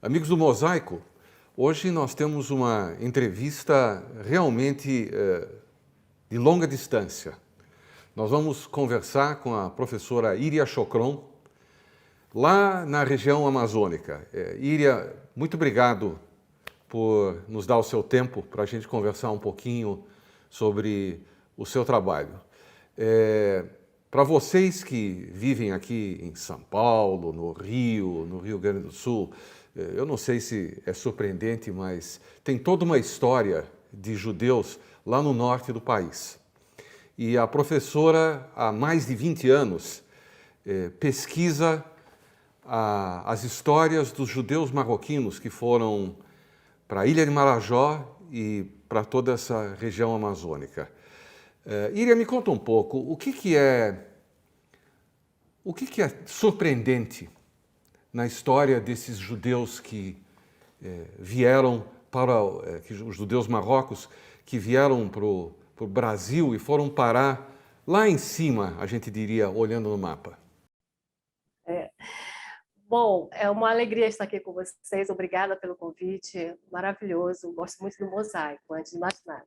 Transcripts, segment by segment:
Amigos do Mosaico, hoje nós temos uma entrevista realmente de longa distância. Nós vamos conversar com a professora Iria Chocron, lá na região amazônica. Iria, muito obrigado por nos dar o seu tempo para a gente conversar um pouquinho sobre o seu trabalho. Para vocês que vivem aqui em São Paulo, no Rio Grande do Sul, eu não sei se é surpreendente, mas tem toda uma história de judeus lá no norte do país. E a professora, há mais de 20 anos, pesquisa as histórias dos judeus marroquinos que foram para a Ilha de Marajó e para toda essa região amazônica. Iria, me conta um pouco, o que é surpreendente na história desses judeus que vieram os judeus marrocos que vieram para o Brasil e foram parar lá em cima, a gente diria, olhando no mapa? Bom, é uma alegria estar aqui com vocês. Obrigada pelo convite, maravilhoso. Gosto muito do Mosaico, antes de mais nada.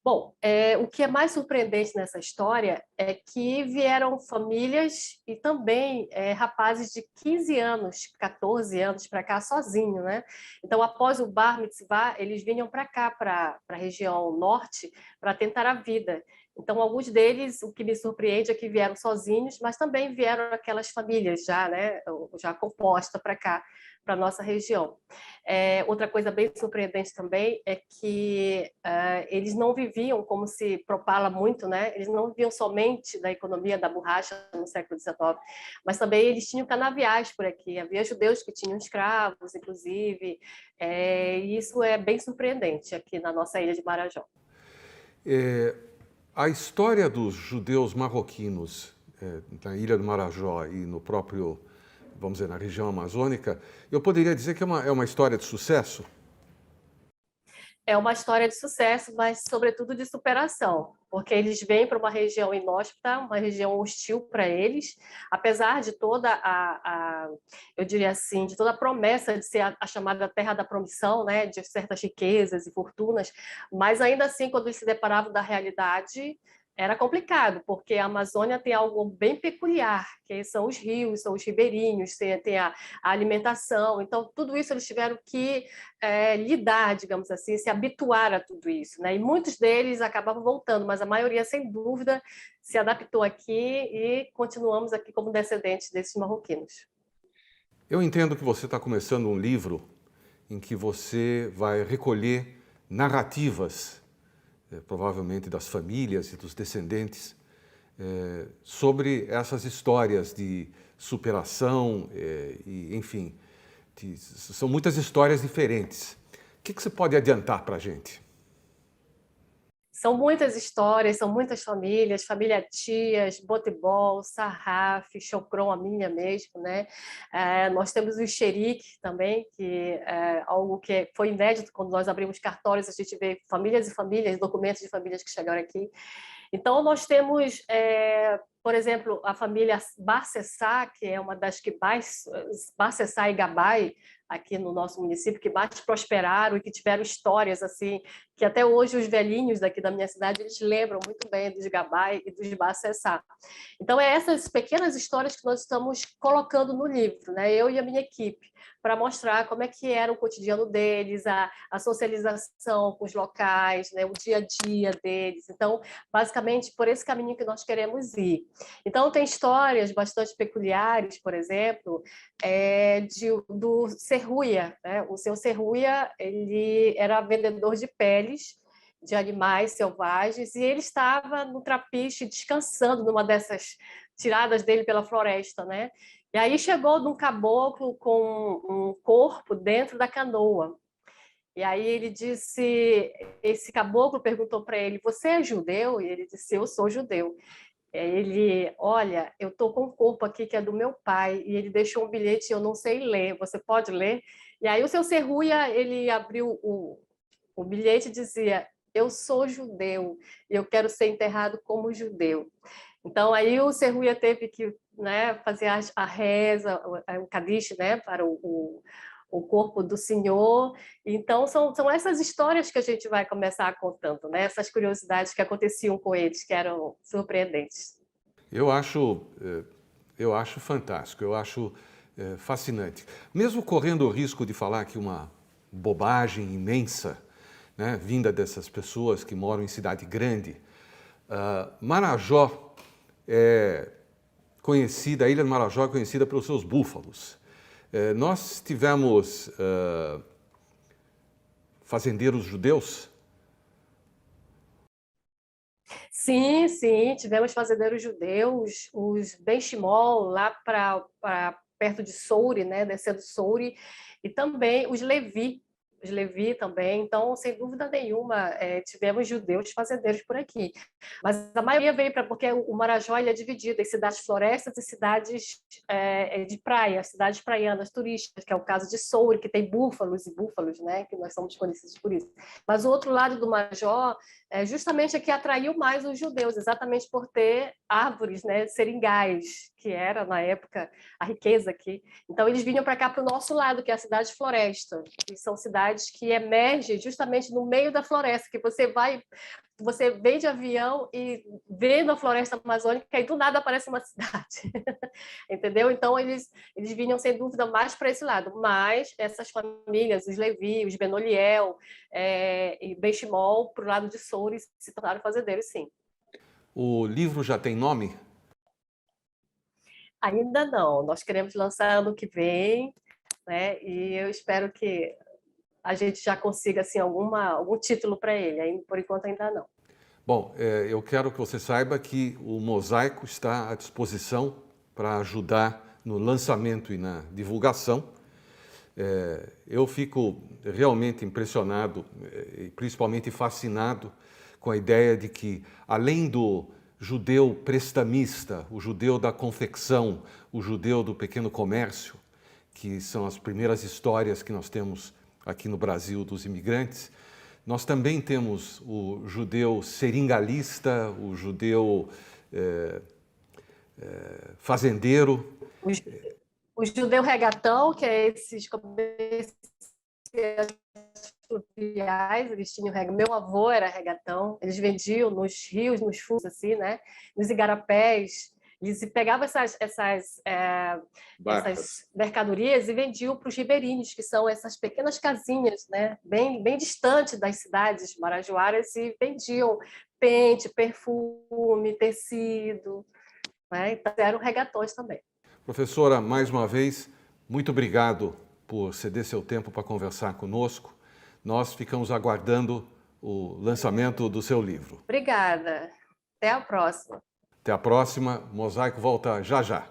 Bom, o que é mais surpreendente nessa história é que vieram famílias e também rapazes de 15 anos, 14 anos para cá sozinho, né? Então, após o Bar Mitzvah, eles vinham para cá, para a região norte, para tentar a vida. Então, alguns deles, o que me surpreende é que vieram sozinhos, mas também vieram aquelas famílias já, né, já composta para cá, para a nossa região. Outra coisa bem surpreendente também é que eles não viviam, como se propala muito, né, eles não viviam somente da economia da borracha no século XIX, mas também eles tinham canaviais por aqui, havia judeus que tinham escravos, inclusive, e isso é bem surpreendente aqui na nossa ilha de Marajó. A história dos judeus marroquinos na Ilha do Marajó e no próprio, vamos dizer, na região amazônica, eu poderia dizer que é uma história de sucesso? É uma história de sucesso, mas sobretudo de superação, porque eles vêm para uma região inóspita, uma região hostil para eles, apesar de toda eu diria assim, de toda a promessa de ser a chamada terra da promissão, né, de certas riquezas e fortunas, mas ainda assim, quando eles se deparavam da realidade, era complicado, porque a Amazônia tem algo bem peculiar, que são os rios, são os ribeirinhos, tem a alimentação, então tudo isso eles tiveram que lidar, digamos assim, se habituar a tudo isso, né? E muitos deles acabavam voltando, mas a maioria, sem dúvida, se adaptou aqui e continuamos aqui como descendentes desses marroquinos. Eu entendo que você está começando um livro em que você vai recolher narrativas, provavelmente das famílias e dos descendentes, sobre essas histórias de superação, e, enfim, são muitas histórias diferentes. O que você pode adiantar para a gente? São muitas histórias, são muitas famílias, família Tias, Botebol, Sarraf, Chocron, a minha mesmo, né? Nós temos o Xerique também, que é algo que foi inédito quando nós abrimos cartórios, a gente vê famílias e famílias, documentos de famílias que chegaram aqui. Então, nós temos, por exemplo, a família Barcessá, que é uma das que mais, Barcessá e Gabai, aqui no nosso município, que mais prosperaram e que tiveram histórias assim, que até hoje os velhinhos daqui da minha cidade, eles lembram muito bem dos Gabai e dos Barcessá. Então, é essas pequenas histórias que nós estamos colocando no livro, né? Eu e a minha equipe, para mostrar como é que era o cotidiano deles, a socialização com os locais, né? O dia a dia deles. Então, basicamente, por esse caminho que nós queremos ir. Então, tem histórias bastante peculiares, por exemplo, do Serruia, né? O seu Serruia, ele era vendedor de peles de animais selvagens e ele estava no trapiche descansando numa dessas tiradas dele pela floresta, né? E aí chegou num caboclo com um corpo dentro da canoa. E aí ele disse, esse caboclo perguntou para ele, você é judeu? E ele disse, eu sou judeu. E aí ele, olha, eu estou com um corpo aqui que é do meu pai, e ele deixou um bilhete e eu não sei ler, você pode ler? E aí o seu Serruia, ele abriu o bilhete e dizia, eu sou judeu, e eu quero ser enterrado como judeu. Então aí o Serruia teve que, né, fazer a reza, o Kadish, né, para o corpo do senhor. Então, são essas histórias que a gente vai começar contando, né? Essas curiosidades que aconteciam com eles, que eram surpreendentes. Eu acho, eu acho fantástico, eu acho fascinante. Mesmo correndo o risco de falar aqui uma bobagem imensa, né, vinda dessas pessoas que moram em cidade grande, Marajó é conhecida, a ilha de Marajó é conhecida pelos seus búfalos. Nós tivemos fazendeiros judeus. Sim, sim, tivemos fazendeiros judeus, os Benchimol, lá para perto de Soure, né, descendo Soure, e também os Levi também. Então, sem dúvida nenhuma, tivemos judeus fazendeiros por aqui. Mas a maioria veio porque o Marajó ele é dividido em cidades florestas e cidades de praia, cidades praianas turísticas, que é o caso de Soure, que tem búfalos e búfalos, né, que nós somos conhecidos por isso. Mas o outro lado do Marajó justamente é que atraiu mais os judeus, exatamente por ter árvores, né, seringais, que era, na época, a riqueza aqui. Então, eles vinham para cá, para o nosso lado, que é a cidade de floresta, que são cidades que emergem justamente no meio da floresta, que você vem de avião e vê na floresta amazônica e do nada aparece uma cidade. Entendeu? Então, eles vinham, sem dúvida, mais para esse lado. Mas essas famílias, os Levi, os Benoliel e Benchimol, para o lado de Soure, se tornaram fazendeiros, sim. O livro já tem nome? Ainda não. Nós queremos lançar ano que vem, né? E eu espero que a gente já consiga assim, algum título para ele. Por enquanto, ainda não. Bom, eu quero que você saiba que o Mosaico está à disposição para ajudar no lançamento e na divulgação. Eu fico realmente impressionado e principalmente fascinado com a ideia de que, além do judeu prestamista, o judeu da confecção, o judeu do pequeno comércio, que são as primeiras histórias que nós temos aqui no Brasil dos imigrantes, nós também temos o judeu seringalista, o judeu fazendeiro. O judeu regatão, que é esses comerciais fluviais, eles tinham Meu avô era regatão, eles vendiam nos rios, nos fundos, assim, né? Nos igarapés. Eles pegavam essas mercadorias e vendiam para os ribeirinhos, que são essas pequenas casinhas, né? Bem distante das cidades marajoaras, e vendiam pente, perfume, tecido, né? Então, eram regatões também. Professora, mais uma vez, muito obrigado por ceder seu tempo para conversar conosco. Nós ficamos aguardando o lançamento do seu livro. Obrigada. Até a próxima. Até a próxima. Mosaico volta já já.